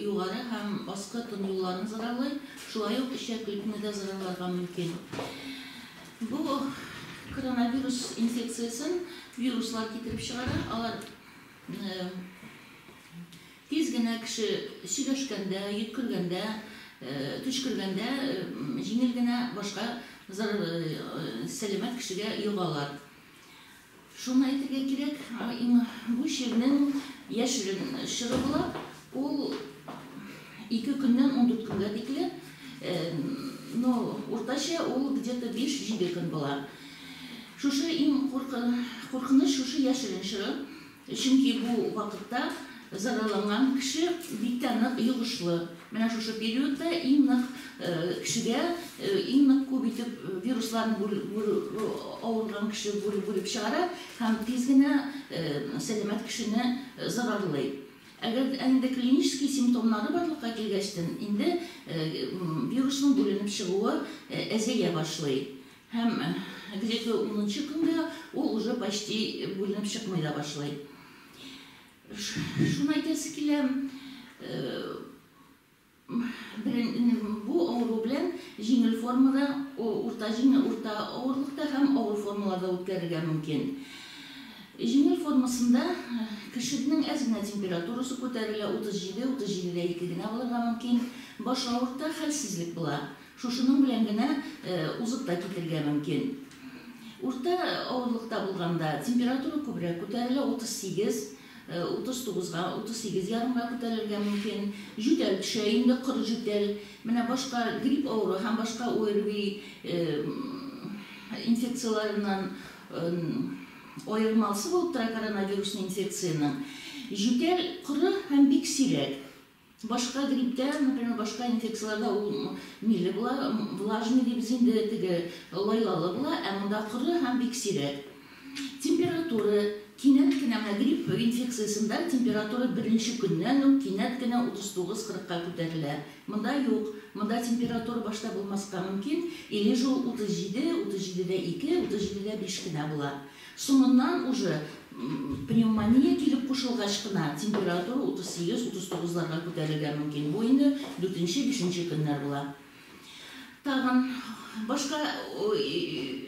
югары һәм баскы тын юлларын зарарлый, шулай ук ишәклекне дә зарарларга мөмкин. Бу коронавирус инфекциясын вируслар китереп чыгара. Алар тиз генә кеше сөйләшкәндә, йөткергәндә, төшкергәндә җиңел генә башка сәламәт кешегә югалар. Шуны әйтергә кирәк, бу чирнең яшерен чыгы була, ул 2 көннән 14 көнгә тикле, но уртача ул где-то 5-7 көн була. Шушы иң куркыныч шушы яшерен чыгы, чөнки бу вакытта зарарланган кеше бик тә нык йогышлы. Менә шушы периодта иң нык кешегә иң нык күп итеп вирусларны авырган кеше бүлеп чыгара һәм тиз генә сәламәт кешене зарарлый. Әгәр әнде клинический симптомнары барлыкка килгәчтен, инде вирусның бүленеп чыгуы әзәя башлый. Һәм где-то 10-нчы көндә ул уже почти бүленеп чыкмый да башлый. Шуны әйтәсе килә, бу авыру белән җиңел формада, урта авырлыкта һәм авыр формаларда үткәрергә мөмкин. Җиңел формасында кешенең әз генә температурасы күтәрелә, 37-37.2 генә булырга мөмкин. Баш авырта хәлсезлек була. Шушының белән генә узып та китергә мөмкин. Урта авырлыкта булганда температура күбрәк күтәрелә, 38-39-га, 38,5-га күтәрелергә мөмкин. Жүтәл төшә, инде кыр жүтәл. Менә башка грипп авыру һәм башка ОРВИ инфекцияларыннан айырмасы булып тора коронавирус инфекцияның. Жүтәл кыры һәм бик сирәк. Башка грипптә, например, башка инфекцияларда ул милли була, влажный дибез инде, теге лайлалы була, ә монда кыры һәм бик сирәк. Температура кинәт кенә грипп инфекциясында температура беренче көннән үк кинәт кенә 39-40-ка күтәрелә. Монда юк. Монда температура башта булмаска мөмкин, или же 37-37.2, 37.5 кенә була. Соңыннан уже пневмония килеп кушылгач кына температура 38-39-ларга күтәрелергә мөмкин. Бу инде 4-5 көннәр була. Тагын башка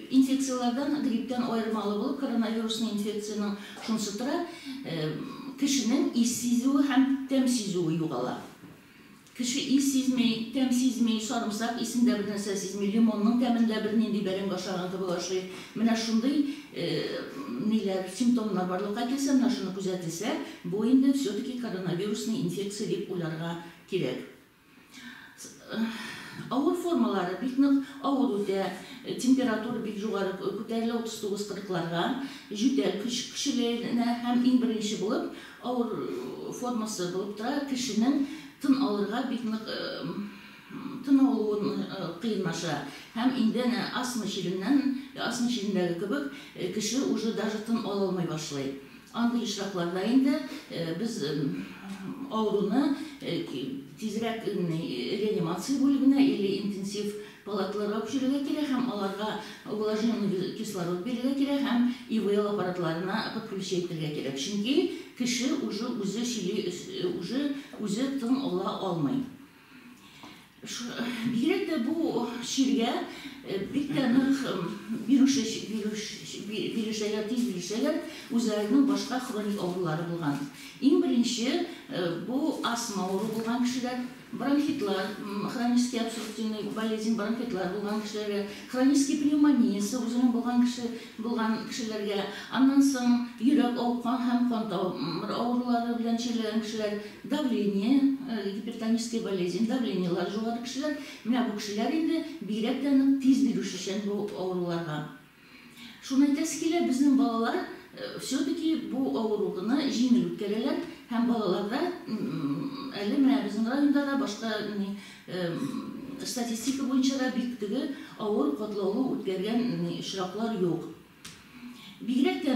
инфекциялардан, грипптан айырмалы булып, коронавирусный инфекцияның шунысы тора, кешенең ис сизүе һәм тәм сизүе югала. Кеше ис сизмей, тәм сизмей, сарымсак исендә бер нәрсә сизмей, лимонның тәмендә бер нинди бәрәң ашаган кебек ашый. Менә шундый симптомнар барлыкка килсә, менә шуны күзәтелсә, бу инде все-таки коронавирусный инфекция дип уйларга кирәк. Авыр формалары бик нык авыр үтә, температура бик югары күтәрелә 39-40-ларга, жүтәл кешеләренә һәм иң беренче булып авыр формасы булып тора, кешенең тын алырга бик нык тын алуын кыйнаша. Һәм инде астма чирендәге кебек кеше уже даже тын ала алмый башлый. Андый очракларда инде без авыруны тизрәк реанимация бүлегенә или интенсив палаталарга күчерергә кирәк һәм аларга увлажненный кислород бирергә кирәк һәм ИВЛ аппаратларына подключить итәргә кирәк. Чөнки кеше үзе тын ала алмый. Бигрәк тә бу чиргә бик тә нык вирусәләр үзләренең башка хроник авырулары булган. Иң беренче бу астма авыру булган кешеләр, бронхитлар, хронический обструктивный болезнь бронхитлар булган кешеләргә, хронический пневмониясы үзенең булган кешеләргә, аннан соң йөрәк авырган һәм кан тамыр авырулары белән чирләгән кешеләр, давление, гипертонический болезнь, давлениелар югары кешеләр, менә бу кешеләр инде бигрәк тә нык тиз бирүчән бу авыруларга. Шуны әйтәсе килә, безнең балалар все-таки бу авыруны җиңел үткәрәләр һәм балаларда әле менә безнең районда да башка статистика буенча да бик теге авыр катлаулы үткәргән очраклар юк. Бигрәк тә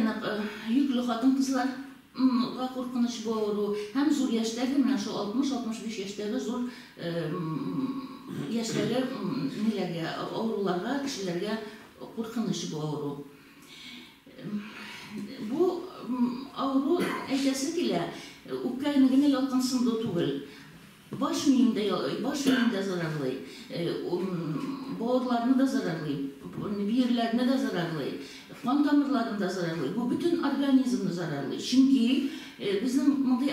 йөкле хатын-кызларга куркыныч бу авыру һәм зур яшьтәге, менә шу 60-65 яшьтәге зур яшьтәге авыруларга, кешеләргә куркыныч бу авыру. Бу авыру әйтәсе килә, үпкәне генә ялкынсындыру түгел. baş miyinde zararlı, boğazlarını da zararlı, bir da zararlı, kan damarlarını da zararlı. Bu bütün organizmini zararlı. Çünkü bizim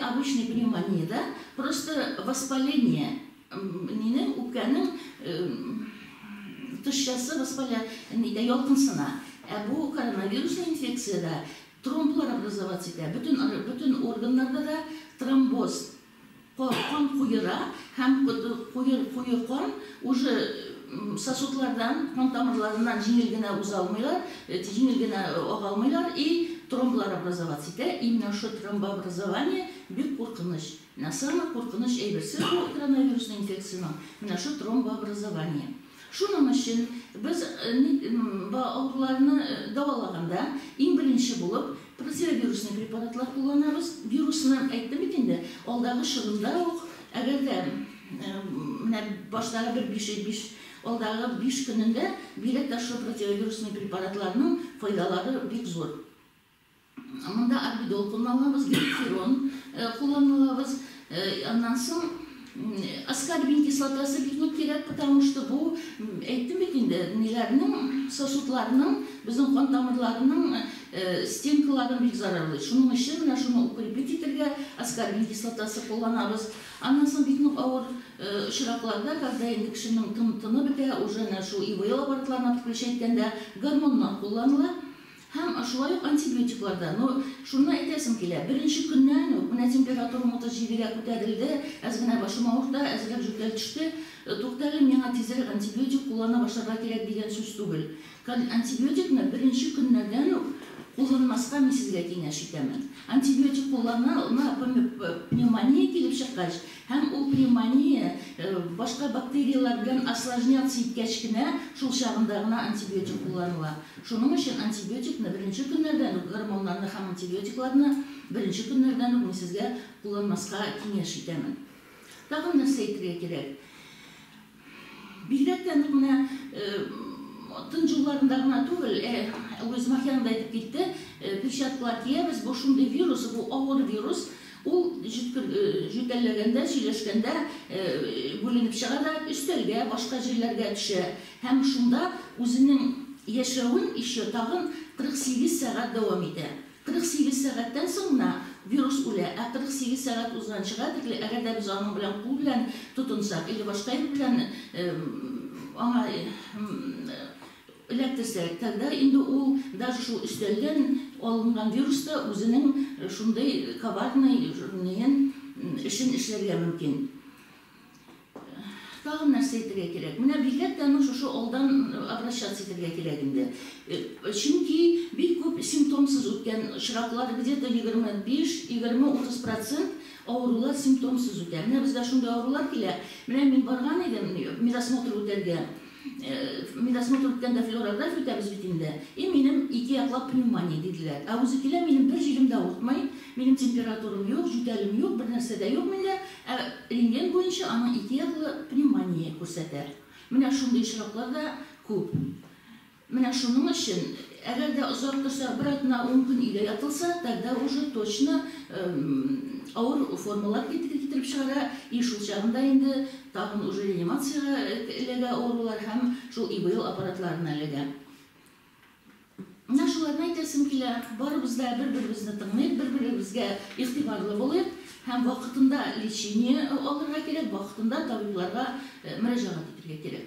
обычный pneumoniyada просто воспаление упканың тышчасы воспаление ялкынсына. Bu коронавирус инфекцияда тромбlar образоваться итә. Bütün organlarda da tромбоз, kan kuyura, hem kuyu kan уже сосудлардан, kan damarlarından жеңіл uzalmıyorlar, жеңіл ağalmıyorlar тромбlar образоваться итә. Именно şu тромбообразование бик куркыныч. Самый куркыныч әйберсе bu коронавирус инфекцияның. Менә şu тромбообразование. Şunun için biz ağrılarını davaлаганда иң birinci bulup противовирусный препаратлар kullanırız. Virusunu aytdım ikinde. Alдағы şığında ok, eğer de başları alдағы 5 gününde bilek de şu противовирусный препаратларның faydaları bik zor. Mında arbidol kullanılabız, glikferon kullanılabız. Ondan sonra аскорбин кислотасы бик керек, потому что bu aytdım ikinde nelerinin сосудларының, bizim kan damarlarının стенкаларын bik zararlı. Şunun için şunu укрепить ettirge аскорбин кислотасы kullanabız. Ondan sonra bik ağır şıraklarda, когда endi kişinin tını bite, уже şu IVL аппаратларына подключайткенде гормонlar kullanılır. Hem şulay antibiyotiklarda, şunu aytasım kile, birinci günden buna temperaturu jibirek ko'tarildi, azgina başım ağrıdı, azgina жүктел düştü, to'xtalib, menga tezroq antibiotik kullana başlarga kerak degan so'z tugul. Antibiotikni birinchi kunlardan kullanmasqa men sizga kengash etaman. Antibiotik kullanma pnevmoniya kelib chiqqach, hem o pnevmoniya boshqa bakteriyalar bilan осложняться etkachgina shul chog'indagina antibiotik kullanıla. Shuning uchun antibiotikni birinchi kunlardan, gormonlarni ham antibiotiklarni birinchi kunlardan men sizga kullanmasqa kengash etaman. Tag'in narsa aytishga kerak. Bilakdan buna tın yıllarında tugul, öz mahyanda aytib ketdi, перчаткалар kiyemiz, bu şunday virus, bu ağır virus, o jütellaganda, söyleshganda bo'linib chiqadi, üstelge, başqa yerlarga düşe. Hem şunda o'zining yaşawın işi tag'in 48 saat davom etadi. 48 saatdan sonra virus o'la, 48 saat o'zidan chiqadi, agarda biz onun bilan qo'l bilan tutunsak, yoki boshqa bilan ona elektirsek, тогда endi o даже şu üstelden alıngan virusda o'zining shunday коварный işin ishlarga mumkin. Tag'in narsa aytishga kerak. Mana bilakdan şu oldan обращаться etishga kerak endi. Chunki bek ko'p simptomsiz o'tgan chiroqlar где-то 25-30% ağrılar simptomsiz o'tadi. Mana bizda shunday ağrılar kelar. Mana men borgan edim, medosмотр o'targa. Medosмотр o'tganda fluorograf o'tamiz bitinde. Menim 2 yaklab pnevmoniya dediler. O'zikilar menim bir jirimda o'tmay, menim temperaturam yo'q, jutalim yo'q, bir narsada yo'q menda. Rentgen bo'yicha ana 2 yaklab pnevmoniya ko'rsatar. Mana shunday chiroqlarda ko'p. Mana shuning uchun agarda uzoq tursa, bir hafta 10 kun uyda yotılsa, тогда уже точно ağır formalar getirip çıkara, şul çağında endi tag'in уже reanimatsiyaga ağrılar hem şu IVL apparatlarına lega. Mana shularni aytasim kelar, baribizda bir-birimizni tinglayib, bir-birimizga e'tiborli bo'lib, hem vaqtida lecheniya olishga kerak, vaqtida tabiblarga murojaat etishga kerak.